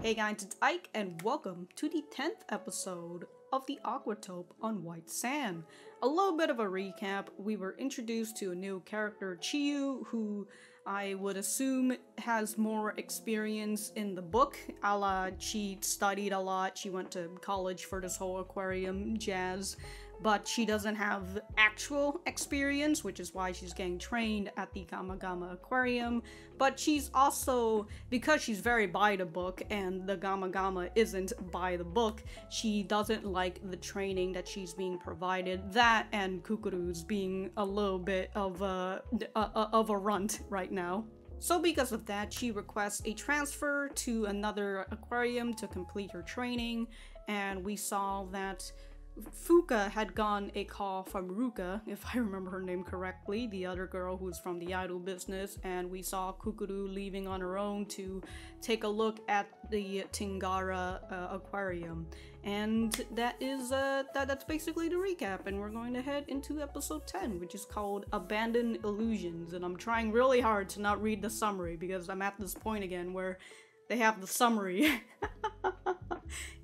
Hey guys, it's Ike, and welcome to the 10th episode of the Aquatope on White Sand. A little bit of a recap. We were introduced to a new character, Chiyu, who I would assume has more experience in the book, a la she studied a lot, she went to college for this whole aquarium jazz, but she doesn't have actual experience, which is why she's getting trained at the Gama Gama Aquarium. But she's also, because she's very by the book and the Gama Gama isn't by the book, she doesn't like the training that she's being provided. That and Kukuru's being a little bit of a runt right now. So because of that, she requests a transfer to another aquarium to complete her training, and we saw that Fuuka had gotten a call from Ruka, if I remember her name correctly, the other girl who's from the idol business, and we saw Kukuru leaving on her own to take a look at the Tingara aquarium. And that is that's basically the recap, and we're going to head into episode 10, which is called Abandoned Illusions. And I'm trying really hard to not read the summary because I'm at this point again where they have the summary.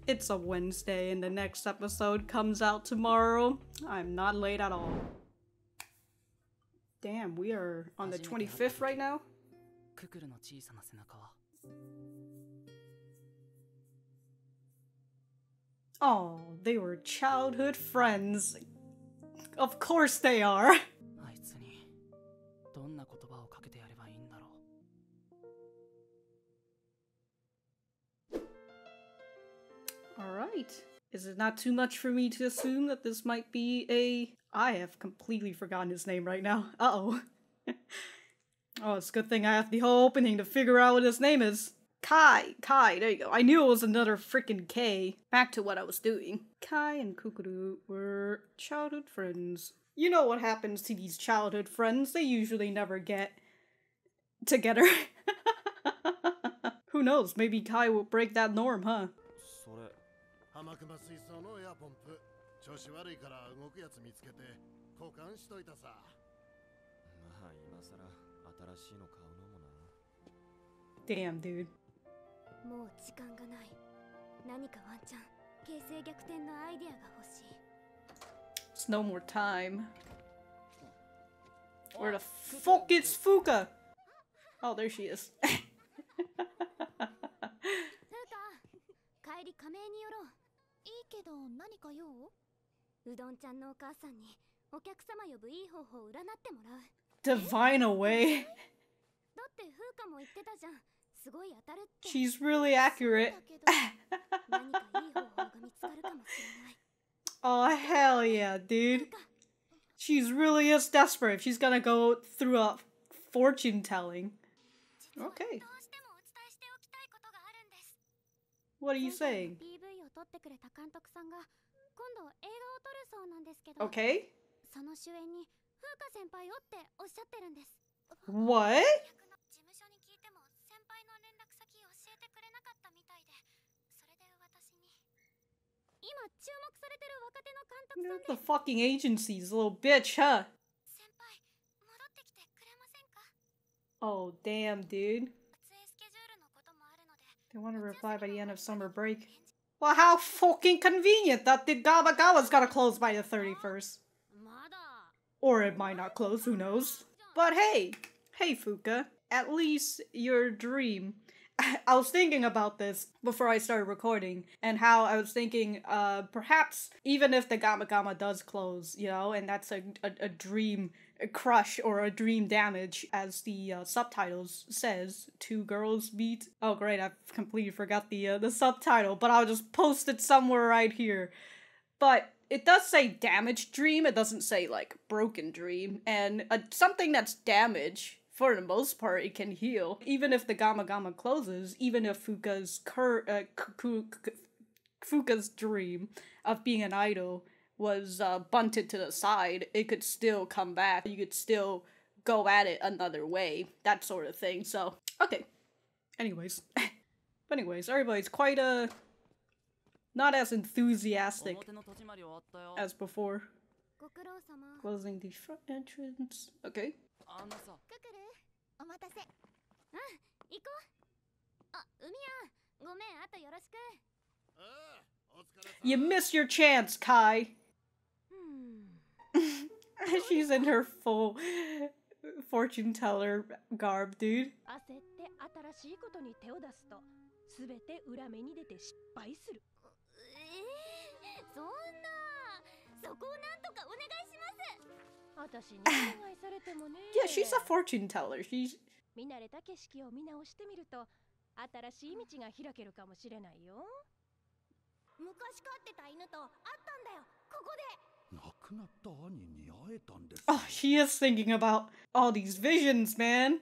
It's a Wednesday and the next episode comes out tomorrow. I'm not late at all. Damn, we are on the 25th right now? Oh, they were childhood friends. Of course they are. Alright. Is it not too much for me to assume that this might be a... I have completely forgotten his name right now. Uh-oh. Oh, it's a good thing I have the whole opening to figure out what his name is. Kai, there you go. I knew it was another freaking K. Back to what I was doing. Kai and Kukuru were childhood friends. You know what happens to these childhood friends. They usually never get together. Who knows? Maybe Kai will break that norm, huh? Damn, dude. It's no more time. Where the fuck is Fuuka? Oh, there she is. Divine away. She's really accurate. Oh hell yeah, dude. She's really is desperate. She's gonna go through a fortune telling. Okay. What are you saying? Okay. What? The fucking agency's a little bitch, huh? Oh, damn, dude. They want to reply by the end of summer break. Well, how fucking convenient that the Gama Gama's gotta close by the 31st. Or it might not close, who knows? But hey, Fuuka, at least your dream. I was thinking about this before I started recording, and how I was thinking, perhaps even if the Gama Gama does close, you know, and that's a dream crush or a dream damage, as the subtitles says, two girls meet. Oh great, I completely forgot the subtitle, but I'll just post it somewhere right here. But it does say damaged dream, it doesn't say like broken dream, and something that's damaged, for the most part, it can heal. Even if the Gama Gama closes, even if Fuuka's dream of being an idol was bunted to the side, it could still come back. You could still go at it another way, that sort of thing. So, okay. Anyways. Everybody's quite not as enthusiastic as before. Closing the front entrance. Okay. お待たせ。うん、行こう。あ、海やん、ごめん、後 You missed your chance, Kai. She's in her full fortune teller garb, dude. Yeah, she's a fortune teller. She's... Oh, she is thinking about all these visions, man.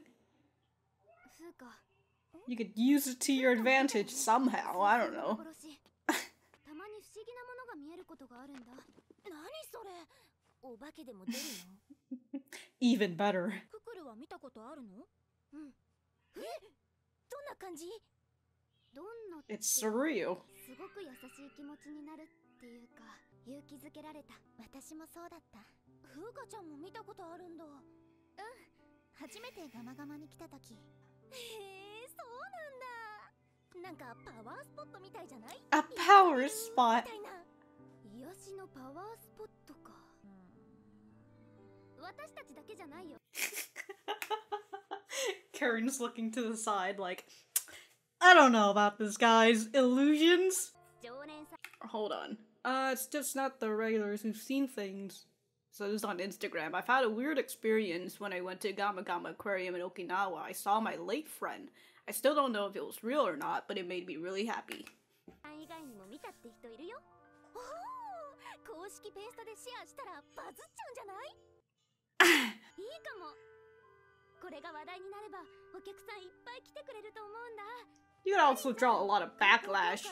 You could use it to your advantage somehow, I don't know. Even better. It's surreal. A power spot. Karen's looking to the side like, I don't know about this, guys. Illusions? Hold on. It's just not the regulars who've seen things. So this is on Instagram. I've had a weird experience when I went to Gama Gama Aquarium in Okinawa. I saw my late friend. I still don't know if it was real or not, but it made me really happy. You could also draw a lot of backlash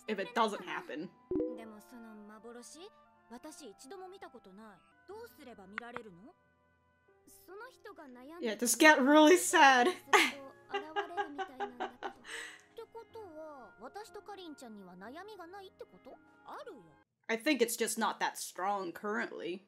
if it doesn't happen. Yeah, this get really sad. I think it's just not that strong currently.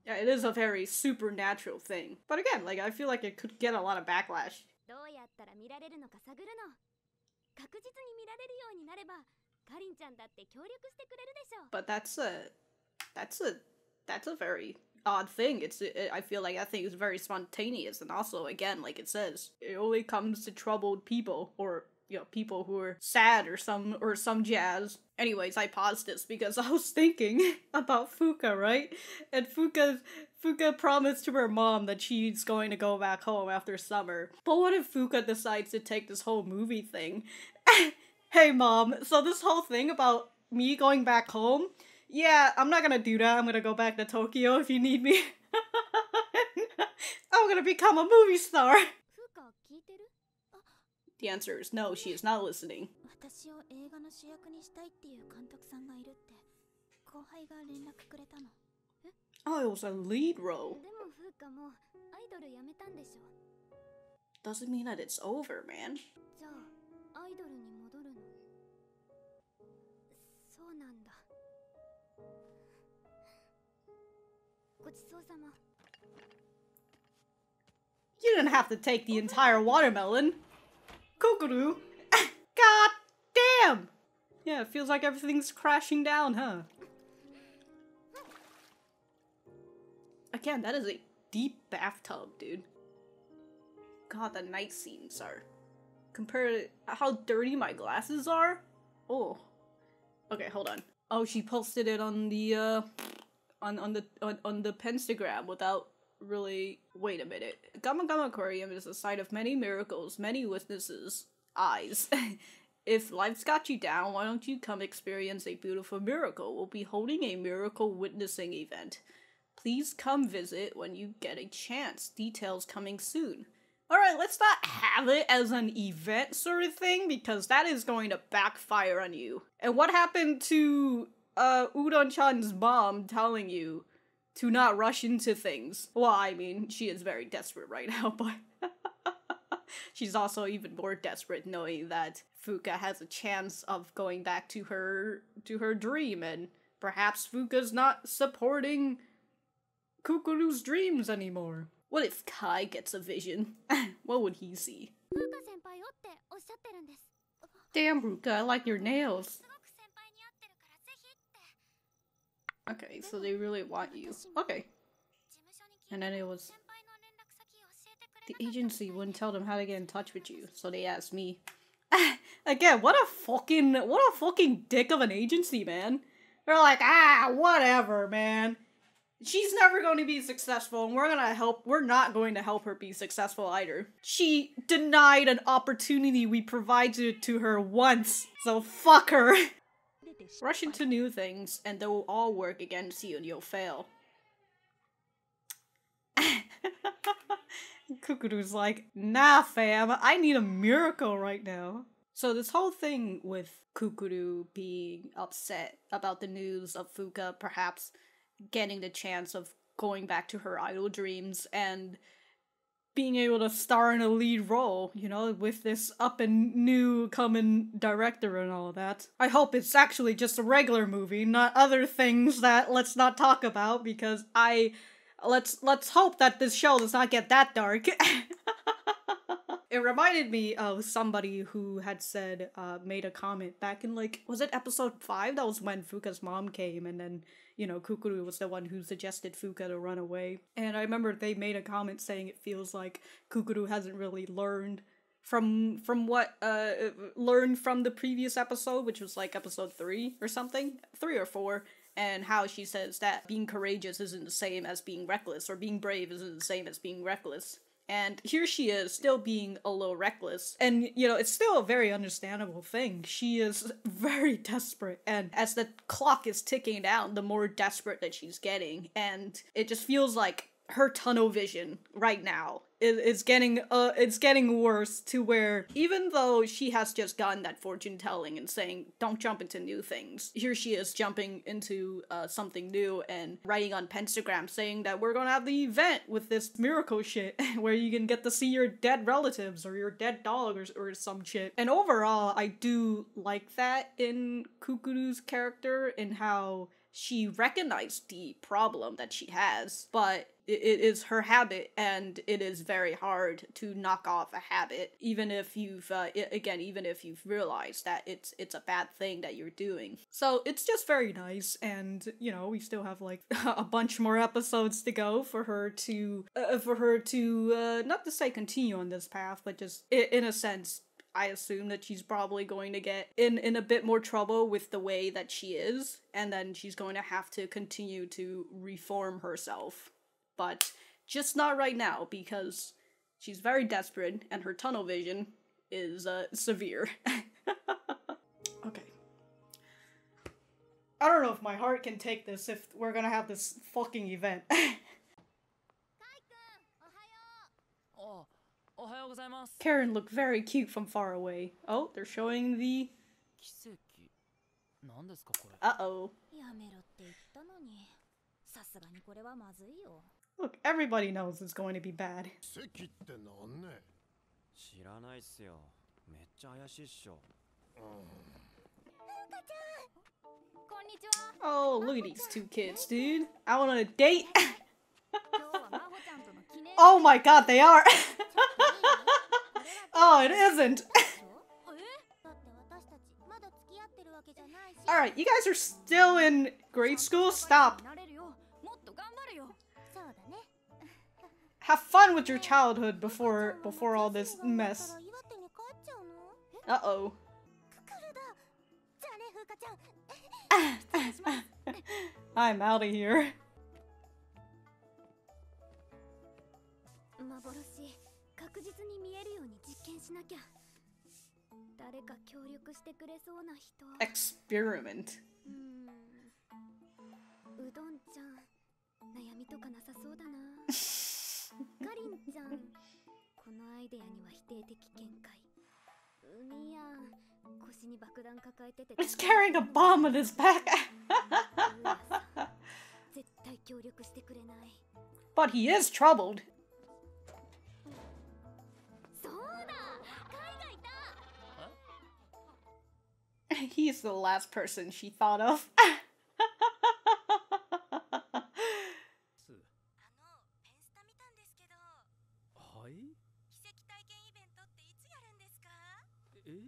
Yeah, it is a very supernatural thing. But again, like, I feel like it could get a lot of backlash. But that's a very odd thing. I feel like that thing is very spontaneous, and also, again, like it says, it only comes to troubled people, or, you know, people who are sad or some jazz. Anyways, I paused this because I was thinking about Fuuka, right? And Fuuka promised to her mom that she's going to go back home after summer. But what if Fuuka decides to take this whole movie thing? Hey mom, so this whole thing about me going back home? Yeah, I'm not gonna do that. I'm gonna go back to Tokyo if you need me. I'm gonna become a movie star. The answer is no, she is not listening. Oh, it was a lead role. Doesn't mean that it's over, man. You didn't have to take the entire watermelon. Kukuru. God damn! Yeah, it feels like everything's crashing down, huh? Again, that is a deep bathtub, dude. God, the night scenes are... Compared to how dirty my glasses are? Oh. Okay, hold on. Oh, she posted it on the, on the Penstagram without really... Wait a minute. Gama Gama Aquarium is the site of many miracles, many witnesses' eyes. If life's got you down, why don't you come experience a beautiful miracle? We'll be holding a miracle witnessing event. Please come visit when you get a chance. Details coming soon. Alright, let's not have it as an event sort of thing, because that is going to backfire on you. And what happened to, Udon-chan's mom telling you to not rush into things? Well, I mean, she is very desperate right now, but she's also even more desperate knowing that Fuuka has a chance of going back to her dream, and perhaps Fuuka's not supporting Kukuru's dreams anymore. What if Kai gets a vision? What would he see? Damn, Ruka, I like your nails. Okay, so they really want you. Okay. And then it was... The agency wouldn't tell them how to get in touch with you, so they asked me. Again, what a fucking dick of an agency, man. They're like, whatever, man. She's never going to be successful, and we're not going to help her be successful either. She denied an opportunity we provided to her once, so fuck her. Rush into new things, and they will all work against you and you'll fail. Kukuru's like, nah fam, I need a miracle right now. So this whole thing with Kukuru being upset about the news of Fuuka perhaps getting the chance of going back to her idol dreams and being able to star in a lead role, you know, with this up and new coming director and all that. I hope it's actually just a regular movie, not other things that let's not talk about, because let's hope that this show does not get that dark. It reminded me of somebody who had said, made a comment back in, like, was it episode 5? That was when Fuuka's mom came, and then, you know, Kukuru was the one who suggested Fuuka to run away. And I remember they made a comment saying it feels like Kukuru hasn't really learned from the previous episode, which was like episode 3 or something, 3 or 4. And how she says that being courageous isn't the same as being reckless, or being brave isn't the same as being reckless. And here she is, still being a little reckless. And, you know, it's still a very understandable thing. She is very desperate. And as the clock is ticking down, the more desperate that she's getting. And it just feels like her tunnel vision right now is getting worse, to where even though she has just gotten that fortune telling and saying don't jump into new things, here she is jumping into something new and writing on Pentagram saying that we're gonna have the event with this miracle shit where you can get to see your dead relatives or your dead dog or some shit. And overall, I do like that in Kukuru's character, in how she recognized the problem that she has, but it is her habit, and it is very hard to knock off a habit, even if you've, even if you've realized that it's a bad thing that you're doing. So it's just very nice, and, you know, we still have, like, a bunch more episodes to go for her to, not to say continue on this path, but just, in a sense, I assume that she's probably going to get in a bit more trouble with the way that she is, and then she's going to have to continue to reform herself. But just not right now, because she's very desperate and her tunnel vision is severe. Okay. I don't know if my heart can take this if we're gonna have this fucking event. Karen looked very cute from far away. Oh, they're showing the... Uh-oh. Look, everybody knows it's going to be bad. Oh, look at these two kids, dude. Out on a date. Oh my god, they are. Oh, it isn't. Alright, you guys are still in grade school? Stop. Have fun with your childhood before all this mess. Uh-oh. I'm out of here. Experiment. He's carrying a bomb on his back. But he is troubled. He's the last person she thought of.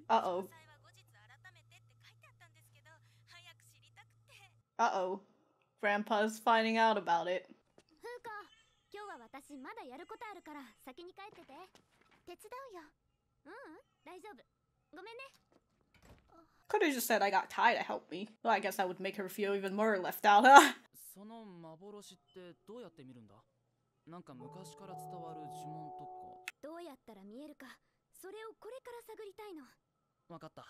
Uh-oh. Uh-oh. Grandpa's finding out about it. Could have just said I got Kai to help me. Well, I guess that would make her feel even more left out, huh? その幻ってどうやって見るんだ？なんか昔から伝わる呪文とか。どうやったら見えるか、それをこれから探りたいの。わかった。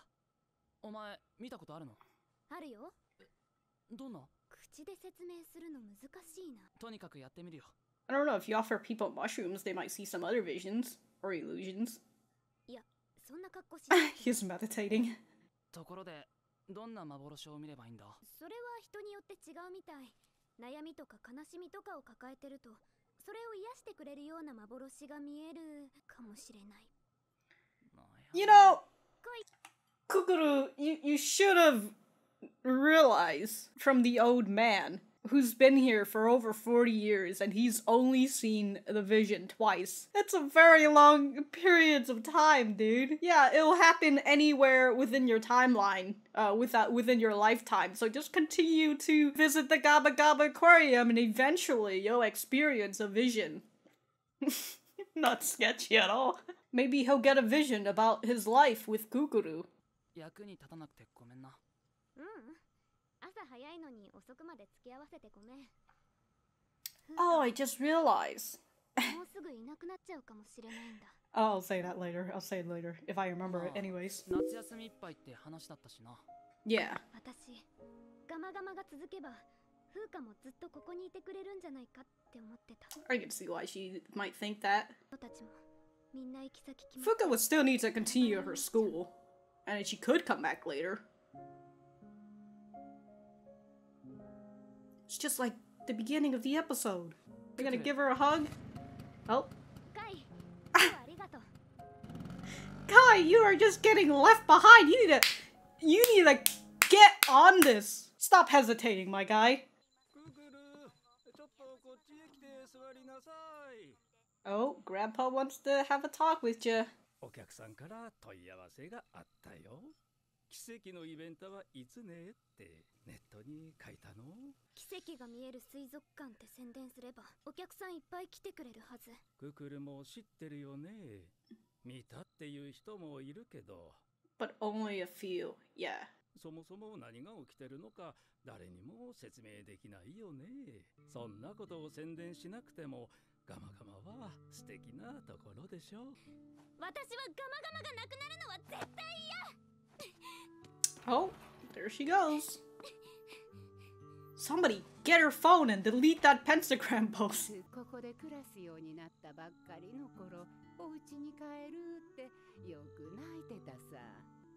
お前見たことあるの？あるよ。どんな？口で説明するの難しいな。とにかくやってみるよ。I don't know, if you offer people mushrooms, they might see some other visions or illusions. いや、そんな格好しない。He's meditating. ところで、どんな幻を見ればいいんだ？それは人によって違うみたい。悩みとか悲しみとかを抱えてると、それを癒してくれるような幻が見えるかもしれない。You know, Kukuru, you should have realized from the old man who's been here for over 40 years and he's only seen the vision twice. That's a very long periods of time, dude. Yeah, it'll happen anywhere within your timeline, within your lifetime. So just continue to visit the Gama Gama Aquarium and eventually you'll experience a vision. Not sketchy at all. Maybe he'll get a vision about his life with Kukuru. 役に立たなくてごめんな。Oh, I just realized. I'll say that later. I'll say it later if I remember it anyways. Yeah. I can see why she might think that. Fuuka would still need to continue her school. And she could come back later. It's just like the beginning of the episode. They're gonna give her a hug. Oh. Kai, you are just getting left behind. You need to get on this. Stop hesitating, my guy. Oh, Grandpa wants to have a talk with you. お客さんから問い合わせがあったよ。奇跡のイベントはいつねってネットに書いたの？奇跡が見える水族館って宣伝すればお客さんいっぱい来てくれるはず。ククルも知ってるよね。見たっていう人もいるけど。But only a few, yeah. そもそも何が起きてるのか誰にも説明できないよね。そんなことを宣伝しなくてもガマガマは素敵なところでしょ。私はガマガマがなくなるのは絶対嫌。Oh, there she goes. Somebody get her phone and delete that Pentagram post. ここで暮らすようになったばっかりの頃、お家に帰るってよく泣いてたさ。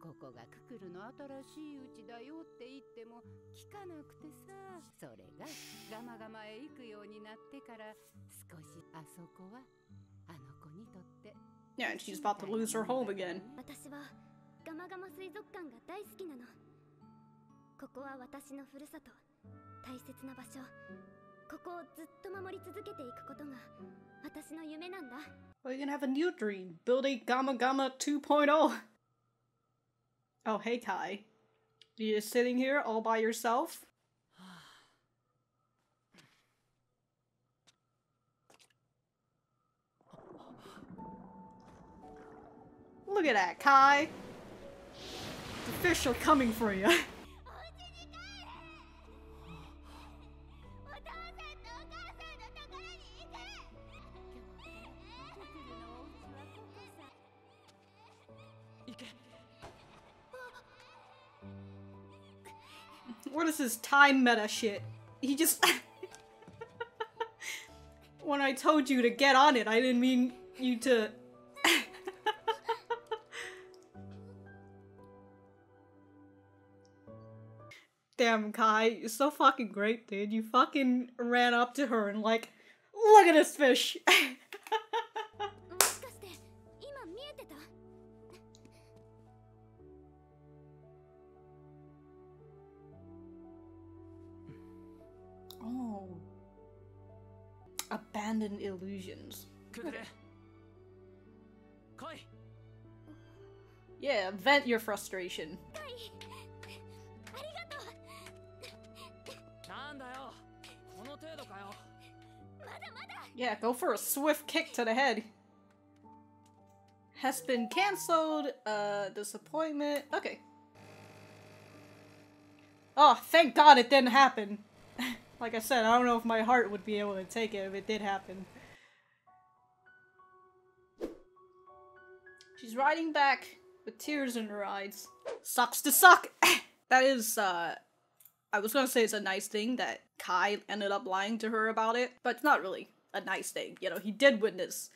ここがククルの新しい家だよって言っても聞かなくてさ。それがガマガマへ行くようになってから少しあそこはあの子にとって。Yeah, and she's about to lose her home again. 私はガマガマ水族館が大好きなの。ここは私のふるさと、大切な場所。ここをずっと守り続けていくことが私の夢なんだ。Well, you're gonna have a new dream, building Gama Gama 2.0. Oh, hey Kai. You're just sitting here all by yourself? Look at that, Kai. The fish are coming for you. What is this time meta shit? He just... When I told you to get on it, I didn't mean you to... Damn, Kai, you're so fucking great, dude. You fucking ran up to her and like, look at this fish! Oh. Abandoned illusions. ククル、Yeah, vent your frustration. Yeah, go for a swift kick to the head. Has been cancelled. Disappointment. Okay. Oh, thank God it didn't happen. Like I said, I don't know if my heart would be able to take it if it did happen. She's riding back with tears in her eyes. Sucks to suck! That is, I was gonna say it's a nice thing that Kai ended up lying to her about it, but it's not really a nice thing. You know, he did witness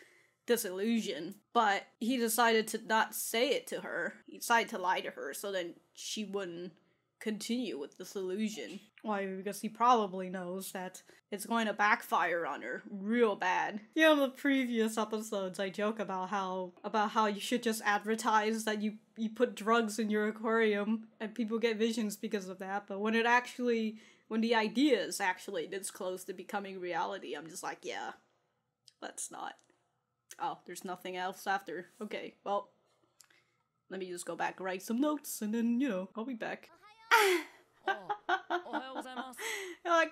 disillusion, but he decided to not say it to her. He decided to lie to her so then she wouldn't continue with this illusion. Why? Because he probably knows that it's going to backfire on her real bad. You know, in the previous episodes I joke about how you should just advertise that you put drugs in your aquarium and people get visions because of that, but when the idea is actually this close to becoming reality, I'm just like, yeah, let's not. Oh, there's nothing else after. Okay, well, let me just go back, write some notes, and then, you know, I'll be back.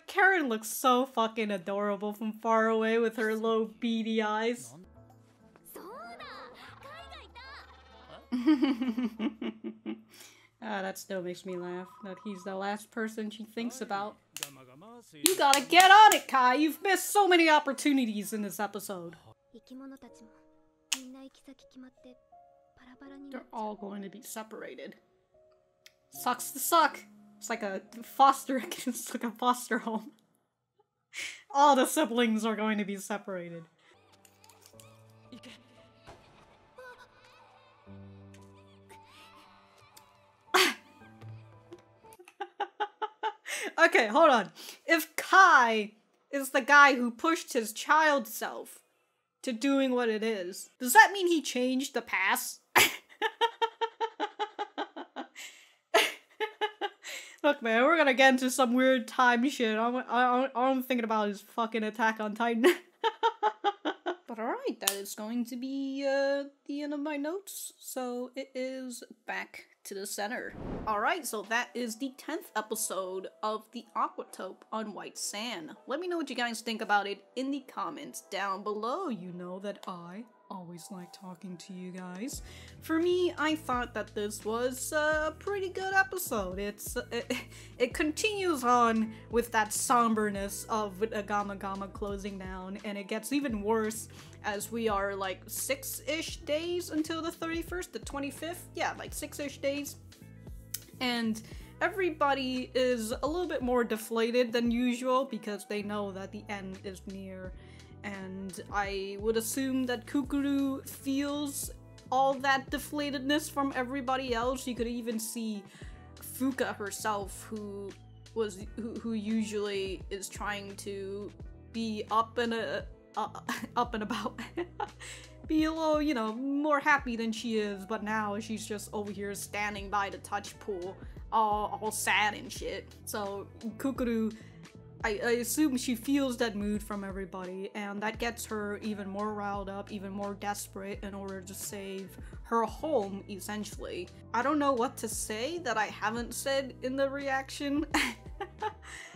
Karen looks so fucking adorable from far away with her little beady eyes. That still makes me laugh, that he's the last person she thinks about. You gotta get on it, Kai! You've missed so many opportunities in this episode. They're all going to be separated. Sucks to suck! It's like a foster home. All the siblings are going to be separated. Okay, hold on. If Kai is the guy who pushed his child self to doing what it is, does that mean he changed the past? Look, man, we're gonna get into some weird time shit. All I'm thinking about is fucking Attack on Titan. But alright, that is going to be the end of my notes. So it is back to the center. Alright, so that is the 10th episode of the Aquatope on White Sand. Let me know what you guys think about it in the comments down below. You know that I always like talking to you guys. For me, I thought that this was a pretty good episode. It continues on with that somberness of Gama Gama closing down, and it gets even worse as we are like 6-ish days until the 31st, the 25th? Yeah, like 6-ish days. And everybody is a little bit more deflated than usual because they know that the end is near. And I would assume that Kukuru feels all that deflatedness from everybody else. You could even see Fuuka herself, who usually is trying to be up and about, be a little, you know, more happy than she is, but now she's just over here standing by the touch pool, all sad and shit. So Kukuru, I assume she feels that mood from everybody, and that gets her even more riled up, even more desperate in order to save her home, essentially. I don't know what to say that I haven't said in the reaction,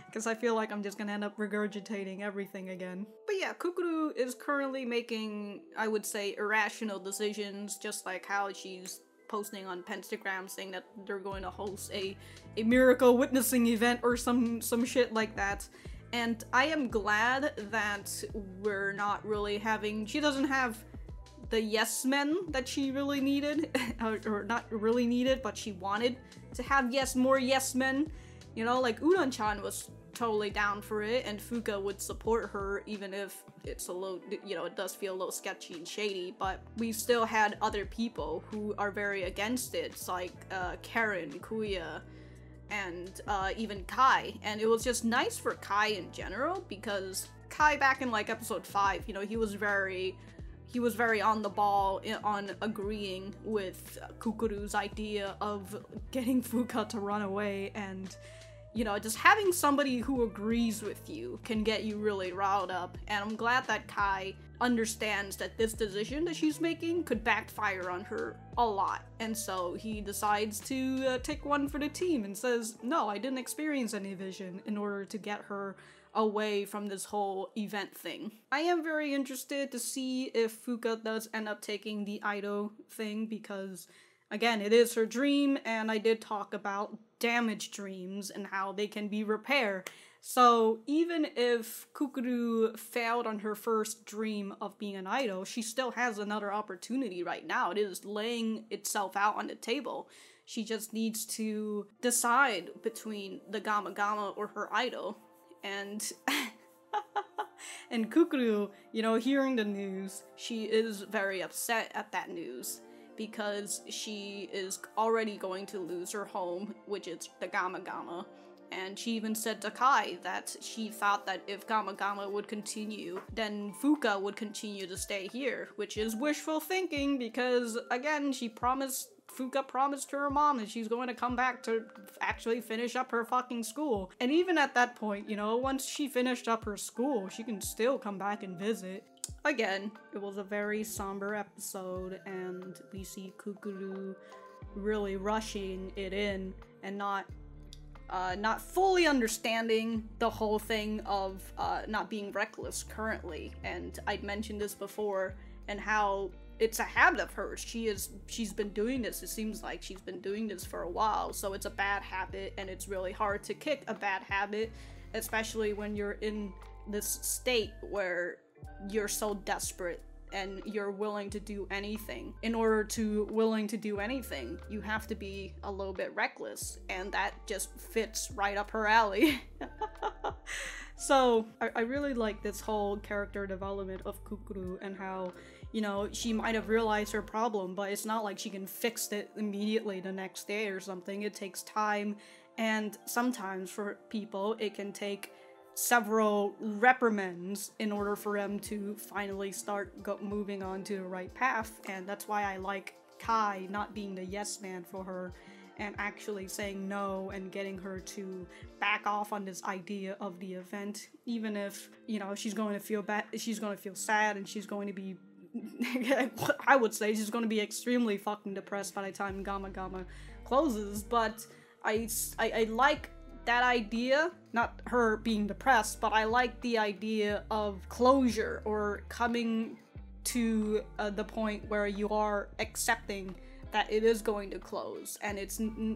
because I feel like I'm just gonna end up regurgitating everything again. But yeah, Kukuru is currently making, I would say, irrational decisions, just like how she's posting on Pentagram saying that they're going to host a miracle witnessing event or some shit like that. And I am glad that we're not really having, she doesn't have the yes men that she really needed, or not really needed, but she wanted to have more yes men. You know, like Udon-chan was totally down for it, and Fuuka would support her even if it's a little, you know, it does feel a little sketchy and shady, but we still had other people who are very against it. It's like Karen, Kuya, and even Kai, and it was just nice for Kai in general, because Kai back in like episode 5, you know, he was very on the ball on agreeing with Kukuru's idea of getting Fuuka to run away, and you know, just having somebody who agrees with you can get you really riled up, and I'm glad that Kai understands that this decision that she's making could backfire on her a lot, and so he decides to take one for the team and says, no, I didn't experience any vision, in order to get her away from this whole event thing. I am very interested to see if Fuuka does end up taking the Ido thing, because again, it is her dream, and I did talk about damaged dreams and how they can be repaired. So even if Kukuru failed on her first dream of being an idol, she still has another opportunity right now. It is laying itself out on the table. She just needs to decide between the Gama Gama or her idol. And and Kukuru, you know, hearing the news, she is very upset at that news, because she is already going to lose her home, which is the Gama Gama. And she even said to Kai that she thought that if Gama Gama would continue, then Fuuka would continue to stay here, which is wishful thinking, because again, Fuuka promised her mom that she's going to come back to actually finish up her fucking school. And even at that point, you know, once she finished up her school, she can still come back and visit. Again, it was a very somber episode, and we see Kukuru really rushing it in and not fully understanding the whole thing of not being reckless currently. And I'd mentioned this before, and how it's a habit of hers. She's been doing this. It seems like she's been doing this for a while, so it's a bad habit, and it's really hard to kick a bad habit, especially when you're in this state where you're so desperate and you're willing to do anything. In order to willing to do anything, you have to be a little bit reckless, and that just fits right up her alley. So I really like this whole character development of Kukuru, and how, you know, she might have realized her problem, but it's not like she can fix it immediately the next day or something. It takes time, and sometimes for people it can take several reprimands in order for them to finally start moving on to the right path. And that's why I like Kai not being the yes man for her, and actually saying no and getting her to back off on this idea of the event, even if, you know, she's going to feel bad, she's going to feel sad, and she's going to be I would say she's going to be extremely fucking depressed by the time Gama Gama closes. But I like that idea, not her being depressed, but I like the idea of closure, or coming to the point where you are accepting that it is going to close, and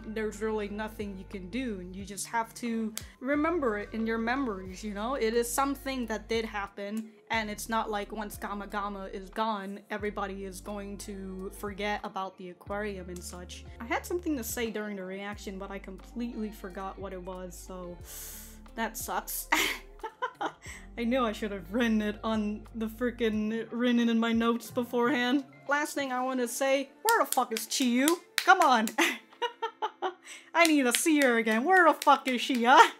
there's really nothing you can do, and you just have to remember it in your memories, you know? It is something that did happen, and it's not like once Gama Gama is gone, everybody is going to forget about the aquarium and such. I had something to say during the reaction, but I completely forgot what it was, so that sucks. I knew I should have written it in my notes beforehand. Last thing I want to say, where the fuck is Chiyu? Come on! I need to see her again. Where the fuck is she, huh?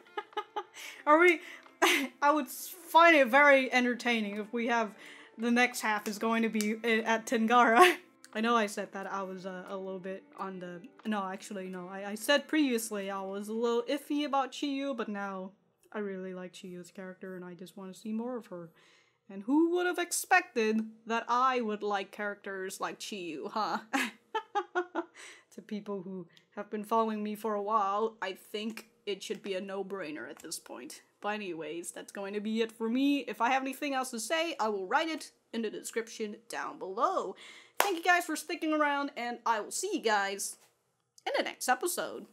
I would find it very entertaining if we have the next half is going to be at Tengara. I know I said that I was a little bit on the... No, actually, no. I said previously I was a little iffy about Chiyu, but now I really like Chiyu's character, and I just want to see more of her. And who would have expected that I would like characters like Chiyu, huh? To people who have been following me for a while, I think it should be a no-brainer at this point. But anyways, that's going to be it for me. If I have anything else to say, I will write it in the description down below. Thank you guys for sticking around, and I will see you guys in the next episode.